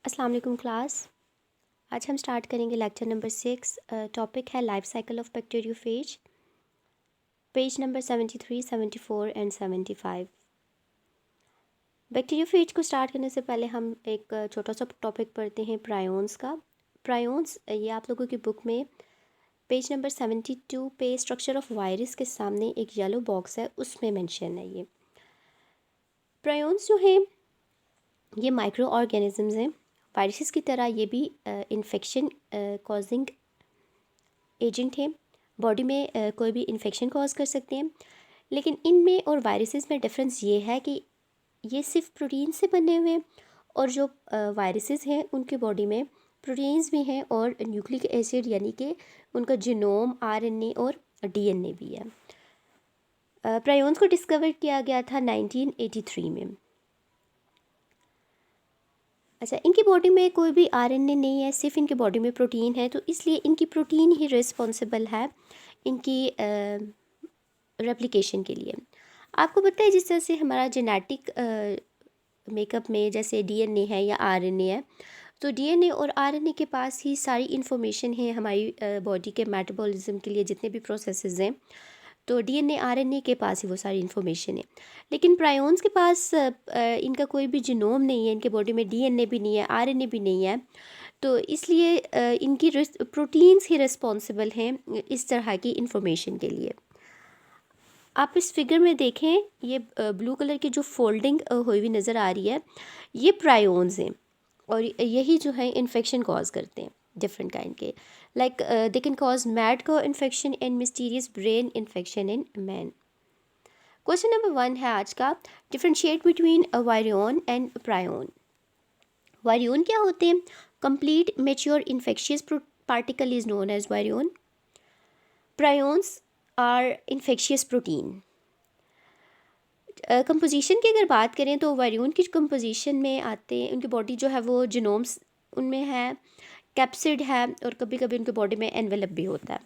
अस्सलाम वालेकुम क्लास। आज हम स्टार्ट करेंगे लेक्चर नंबर 6। टॉपिक है life cycle of bacteriophage, page number 73, 74 and 75। Bacteriophage को स्टार्ट करने से पहले हम एक छोटा सा टॉपिक पढ़ते हैं प्रायोन्स का। प्रायोन्स ये आप लोगों की बुक में पेज नंबर 72 पे स्ट्रक्चर ऑफ वायरस के सामने एक येलो बॉक्स है, उसमें मेंशन है। ये प्रायोन्स जो हैं ये माइक्रो ऑर्गेनिजम्स हैं। वायरसेस की तरह ये भी इन्फेक्शन कॉजिंग एजेंट हैं। बॉडी में कोई भी इन्फेक्शन कॉज कर सकते हैं, लेकिन इनमें और वायरसेस में डिफरेंस ये है कि ये सिर्फ प्रोटीन से बने हुए हैं, और जो वायरसेस हैं उनके बॉडी में प्रोटीन्स भी हैं और न्यूक्लिक एसिड यानी कि उनका जीनोम, आरएनए और डीएनए भी है। प्रायोन्स को डिस्कवर किया गया था 1983 में। अच्छा, इनकी बॉडी में कोई भी आरएनए नहीं है, सिर्फ इनकी बॉडी में प्रोटीन है, तो इसलिए इनकी प्रोटीन ही रिस्पॉन्सिबल है इनकी रेप्लिकेशन के लिए। आपको पता है जिस तरह से हमारा जेनेटिक मेकअप में जैसे डीएनए है या आरएनए है, तो डीएनए और आरएनए के पास ही सारी इन्फॉर्मेशन है हमारी बॉडी के मेटाबॉलिज्म के लिए, जितने भी प्रोसेसेस हैं तो डीएनए आरएनए के पास ही वो सारी इन्फॉर्मेशन है। लेकिन प्रायोन्स के पास इनका कोई भी जीनोम नहीं है, इनके बॉडी में डीएनए भी नहीं है, आरएनए भी नहीं है, तो इसलिए इनकी प्रोटीन्स ही रिस्पॉन्सिबल हैं इस तरह की इन्फॉर्मेशन के लिए। आप इस फिगर में देखें, ये ब्लू कलर की जो फोल्डिंग हुई हुई नज़र आ रही है, ये प्रायोन्स हैं और यही जो है इन्फेक्शन कॉज करते हैं डिफरेंट काइंड के, like they can cause mad को infection and mysterious brain infection in man. Question number 1 है आज का, differentiate between a virion and prion. Virion क्या होते हैं? Complete mature infectious particle is known as virion. Prions are infectious protein. Composition की अगर बात करें तो वायरियन की कंपोजिशन में आते हैं, उनकी बॉडी जो है वो जीनोम्स उनमें है, कैप्सिड है, और कभी कभी उनके बॉडी में एनवेलप भी होता है।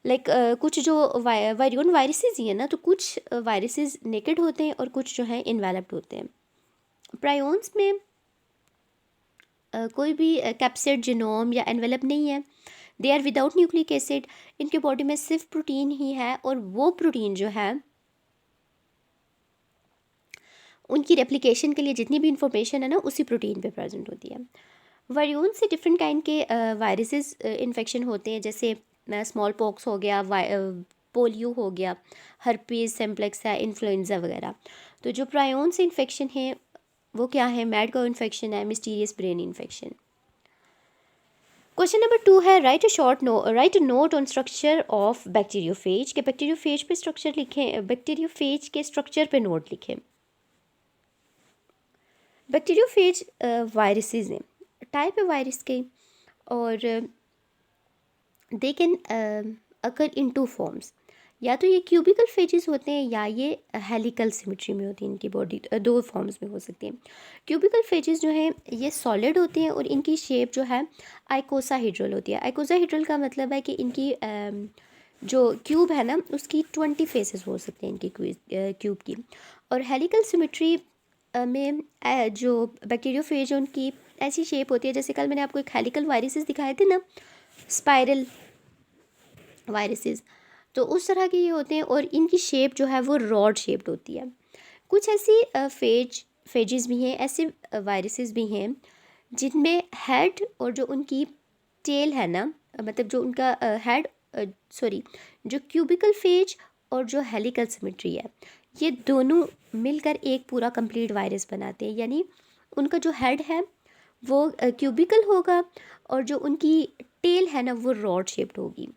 लाइक कुछ जो वायरियन वायरसेस ही है ना, तो कुछ वायरसेस नेकेड होते हैं और कुछ जो है इन्वेलप्ड होते हैं। प्रायोन्स में कोई भी कैप्सिड, जीनोम या एनवेलप नहीं है। They are without nucleic acid. इनके बॉडी में सिर्फ प्रोटीन ही है, और वो प्रोटीन जो है उनकी रेप्लिकेशन के लिए जितनी भी इंफॉर्मेशन है ना, उसी प्रोटीन पे प्रेजेंट होती है। वायरियन से डिफरेंट काइंड के वायरसेस इन्फेक्शन होते हैं, जैसे स्मॉल पॉक्स हो गया, पोलियो हो गया, हर्पीज सिम्प्लेक्स है, इन्फ्लुएंजा वगैरह। तो जो प्रायोन से इन्फेक्शन है वो क्या है? मैड को इन्फेक्शन है, mysterious brain infection. Question number 2 है, right note on structure of bacteriophage. के बैक्टीरियोफेज पे स्ट्रक्चर लिखें, बैक्टीरियोफेज के स्ट्रक्चर पे नोट लिखें। बैक्टीरियोफेज वायरसेस हैं, टाइप है वायरस के, और they can occur in 2 forms. या तो ये क्यूबिकल फेजेस होते हैं या ये हेलिकल सिमेट्री में होती है। इनकी बॉडी 2 फॉर्म्स में हो सकती हैं। क्यूबिकल फेजेस जो हैं ये सॉलिड होते हैं और इनकी शेप जो है आइकोसाहेड्रल होती है। आइकोसाहेड्रल का मतलब है कि इनकी जो क्यूब है ना, उसकी 20 फेसेस हो सकते हैं इनकी क्यूब की। और हेलिकल सिमेट्री में जो बैक्टीरियोफेज है उनकी ऐसी शेप होती है, जैसे कल मैंने आपको एक हेलिकल वायरसेस दिखाए थे ना, स्पाइरल वायरसेस, तो उस तरह के ये होते हैं, और इनकी शेप जो है वो रॉड शेप्ड होती है। कुछ ऐसी फेजेस भी हैं, ऐसे वायरसेस भी हैं जिनमें हेड और जो उनकी टेल है ना, मतलब जो उनका हेड सॉरी जो क्यूबिकल फेज और जो हेलिकल सिमेट्री है, ये दोनों मिलकर एक पूरा कंप्लीट वायरस बनाते हैं। यानी उनका जो हेड है वो क्यूबिकल होगा, और जो उनकी टेल है ना वो रॉड शेप्ड होगी।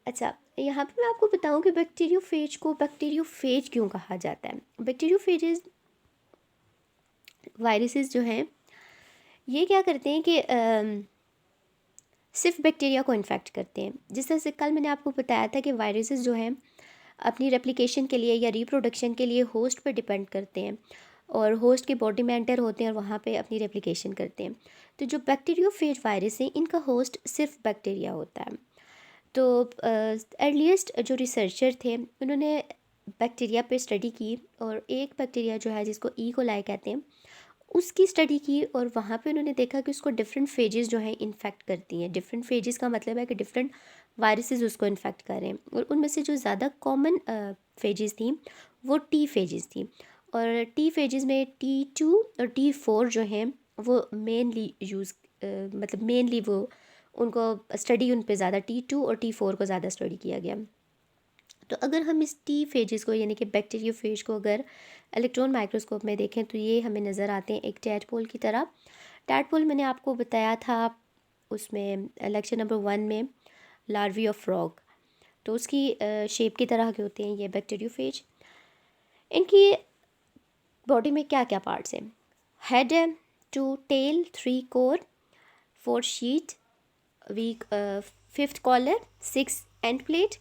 अच्छा, यहाँ पे मैं आपको बताऊँ कि बैक्टीरियोफेज को बैक्टीरियोफेज क्यों कहा जाता है। बैक्टीरियोफेजेस वायरसेस जो हैं ये क्या करते हैं कि सिर्फ बैक्टीरिया को इन्फेक्ट करते हैं। जिस तरह से कल मैंने आपको बताया था कि वायरसेस जो हैं अपनी रेप्लिकेशन के लिए या रिप्रोडक्शन के लिए होस्ट पर डिपेंड करते हैं, और होस्ट के बॉडी में एंटर होते हैं और वहाँ पे अपनी रेप्लिकेशन करते हैं। तो जो बैक्टीरियोफेज वायरस हैं इनका होस्ट सिर्फ बैक्टीरिया होता है। तो अर्लीस्ट जो रिसर्चर थे उन्होंने बैक्टीरिया पे स्टडी की, और एक बैक्टीरिया जो है जिसको ई कोलाई कहते हैं, उसकी स्टडी की, और वहाँ पे उन्होंने देखा कि उसको डिफरेंट फेजेस जो हैं इन्फेक्ट करती हैं। डिफरेंट फेजेस का मतलब है कि डिफरेंट वायरसेस उसको इन्फेक्ट कर रहे हैं, और उनमें से जो ज़्यादा कॉमन फेजेस थी वो टी फेजेस थी। और टी फेजेस में T2 और T4 जो हैं वो मेनली मतलब मेनली वो उनको स्टडी उन पे ज़्यादा T2 और T4 को ज़्यादा स्टडी किया गया। तो अगर हम इस टी फेजेस को यानी कि बैक्टीरियोफेज को अगर इलेक्ट्रॉन माइक्रोस्कोप में देखें तो ये हमें नज़र आते हैं एक टैडपोल की तरह। टैडपोल मैंने आपको बताया था उसमें लेक्चर नंबर 1 में, लार्वी ऑफ फ्रॉग, तो उसकी शेप की तरह के होते हैं ये बैक्टीरियोफेज। इनकी बॉडी में क्या क्या पार्ट्स हैं? हेड है, 2 tail, 3 core, 4 sheath, week 5th collar, 6 end plate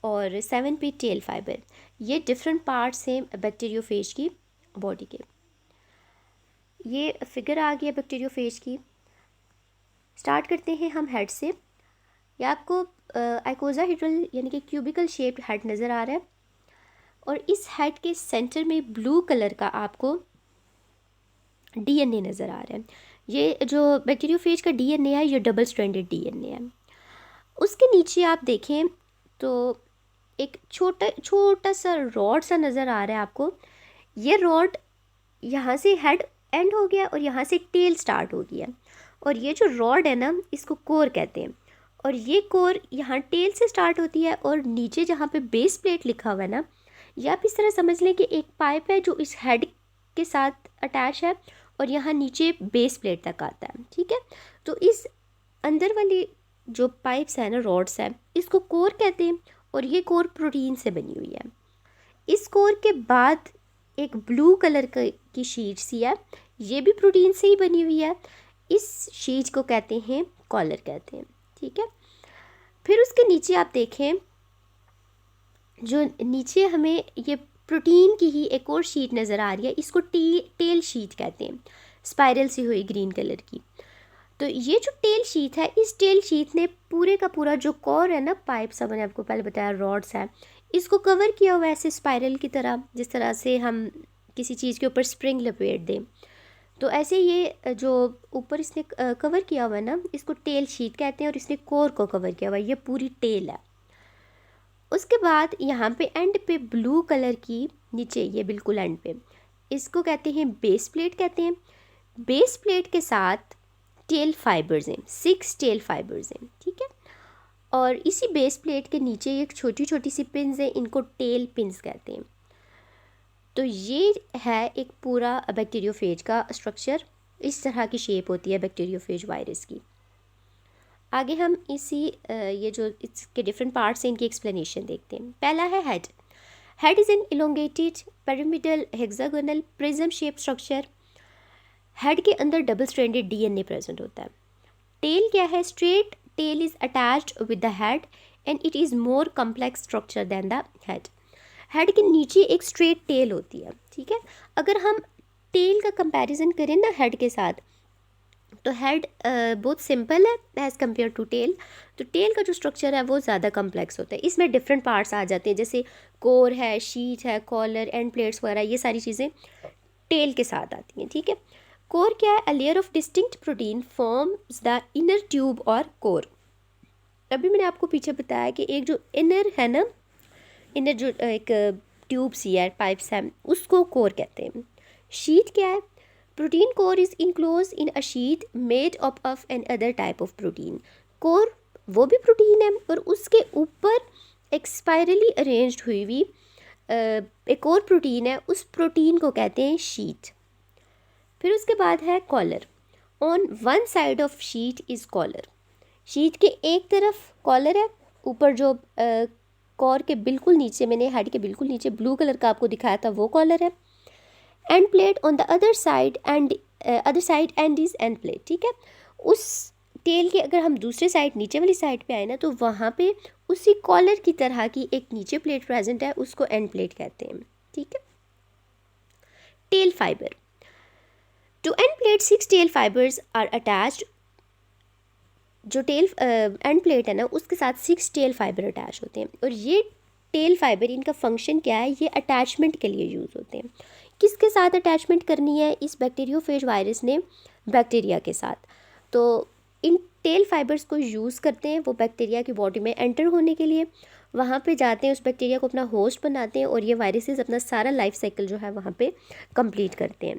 और 7 पे टेल फाइबर। ये डिफरेंट पार्ट्स हैं बैक्टीरियोफेज की बॉडी के। ये फिगर आ गया बैक्टीरियोफेज की। स्टार्ट करते हैं हम हेड से। या आपको आइकोसाहेड्रल यानी कि क्यूबिकल शेप्ड हेड नज़र आ रहा है, और इस हेड के सेंटर में ब्लू कलर का आपको डीएनए नज़र आ रहा है। ये जो बैक्टीरियोफेज का डीएनए है ये डबल स्ट्रैंडेड डीएनए है। उसके नीचे आप देखें तो एक छोटा छोटा सा रॉड सा नज़र आ रहा है आपको। ये रॉड यहाँ से हेड एंड हो गया और यहाँ से टेल स्टार्ट हो गया, और ये जो रॉड है ना इसको कोर कहते हैं, और ये कोर यहाँ टेल से स्टार्ट होती है, और नीचे जहाँ पे बेस प्लेट लिखा हुआ है ना, या आप इस तरह समझ लें कि एक पाइप है जो इस हेड के साथ अटैच है और यहाँ नीचे बेस प्लेट तक आता है। ठीक है, तो इस अंदर वाली जो पाइप्स है ना, रॉड्स है, इसको कोर कहते हैं, और ये कोर प्रोटीन से बनी हुई है। इस कोर के बाद एक ब्लू कलर की शीट सी है, ये भी प्रोटीन से ही बनी हुई है। इस शीट को कहते हैं कॉलर कहते हैं। ठीक है, फिर उसके नीचे आप देखें, जो नीचे हमें ये प्रोटीन की ही एक और शीट नज़र आ रही है, इसको टेल शीट कहते हैं, स्पाइरल सी हुई ग्रीन कलर की। तो ये जो टेल शीट है, इस टेल शीट ने पूरे का पूरा जो कोर है ना, पाइप सा मैंने आपको पहले बताया रॉड्स है, इसको कवर किया हुआ है ऐसे स्पाइरल की तरह, जिस तरह से हम किसी चीज़ के ऊपर स्प्रिंग लपेट दें। तो ऐसे ये जो ऊपर इसने कवर किया हुआ है ना, इसको टेल शीट कहते हैं, और इसने कोर को कवर किया हुआ है, ये पूरी टेल है। उसके बाद यहाँ पे एंड पे ब्लू कलर की नीचे, ये बिल्कुल एंड पे, इसको कहते हैं बेस प्लेट कहते हैं। बेस प्लेट के साथ टेल फाइबर्स हैं, 6 टेल फाइबर्स हैं। ठीक है, और इसी बेस प्लेट के नीचे एक छोटी छोटी सी पिन्स हैं, इनको टेल पिन्स कहते हैं। तो ये है एक पूरा बैक्टीरियोफेज का स्ट्रक्चर। इस तरह की शेप होती है बैक्टीरियोफेज वायरस की। आगे हम इसी ये जो इसके डिफरेंट पार्ट्स हैं इनकी एक्सप्लेनेशन देखते हैं। पहला है head. Head is an elongated pyramidal hexagonal prism shape structure. Head के अंदर डबल स्ट्रैंडेड डीएनए प्रेजेंट होता है। टेल क्या है? Straight tail is attached with the head and it is more complex structure than the head. Head के नीचे एक straight tell होती है। ठीक है, अगर हम टेल का कंपैरिजन करें ना हेड के साथ, तो हेड बहुत सिंपल है एज़ कम्पेयर टू टेल। तो टेल का जो स्ट्रक्चर है वो ज़्यादा कम्प्लेक्स होता है, इसमें डिफरेंट पार्ट्स आ जाते हैं, जैसे कोर है, शीट है, कॉलर, एंड प्लेट्स वगैरह, ये सारी चीज़ें टेल के साथ आती हैं। ठीक है, कोर क्या है? A layer of distinct protein forms the inner tube और कोर। अभी मैंने आपको पीछे बताया कि एक जो इनर है ना, इनर जो एक ट्यूब सी है, पाइप्स है, उसको कोर कहते हैं। शीट क्या है? Protein core is enclose in a sheath made up of an other type of protein. Core वो भी प्रोटीन है, और उसके ऊपर एक स्पाइरली अरेंज्ड हुई हुई एक और प्रोटीन है, उस प्रोटीन को कहते हैं शीट। फिर उसके बाद है collar. On one side of sheath is collar. Sheath के एक तरफ कॉलर है, ऊपर जो कोर के बिल्कुल नीचे, मैंने हेड के बिल्कुल नीचे ब्लू कलर का आपको दिखाया था, वो कॉलर है। End plate on the other side and is end plate. ठीक है, उस टेल के अगर हम दूसरे साइड, नीचे वाली साइड पे आए ना, तो वहाँ पे उसी कॉलर की तरह की एक नीचे प्लेट प्रेजेंट है, उसको एंड प्लेट कहते हैं। ठीक है, tail fibre. To end plate 6 tail fibres are attached. जो टेल एंड प्लेट है ना, उसके साथ 6 टेल फाइबर अटैच होते हैं, और ये टेल फाइबर, इनका फंक्शन क्या है, ये अटैचमेंट के लिए यूज़ होते हैं। किसके साथ अटैचमेंट करनी है इस बैक्टीरियोफेज वायरस ने? बैक्टीरिया के साथ। तो इन टेल फाइबर्स को यूज़ करते हैं वो बैक्टीरिया की बॉडी में एंटर होने के लिए, वहाँ पे जाते हैं, उस बैक्टीरिया को अपना होस्ट बनाते हैं और ये वायरसेस अपना सारा लाइफ साइकिल जो है वहाँ पे कंप्लीट करते हैं।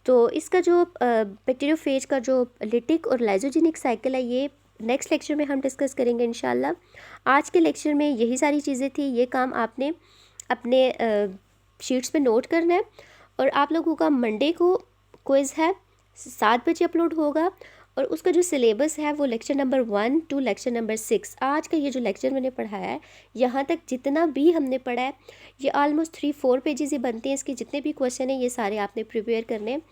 तो इसका जो बैक्टीरियोफेज का जो लिटिक और लाइजोजेनिक साइकिल है, ये नेक्स्ट लेक्चर में हम डिस्कस करेंगे इंशाल्लाह। आज के लेक्चर में यही सारी चीज़ें थी, ये काम आपने अपने शीट्स पे नोट करना है। और आप लोगों का मंडे को क्विज़ है, 7 बजे अपलोड होगा, और उसका जो सिलेबस है वो lecture number 1 to lecture number 6। आज का ये जो लेक्चर मैंने पढ़ाया है, यहाँ तक जितना भी हमने पढ़ा है, ये ऑलमोस्ट 3-4 पेजेस ही बनते हैं। इसके जितने भी क्वेश्चन हैं ये सारे आपने प्रिपेयर करने हैं।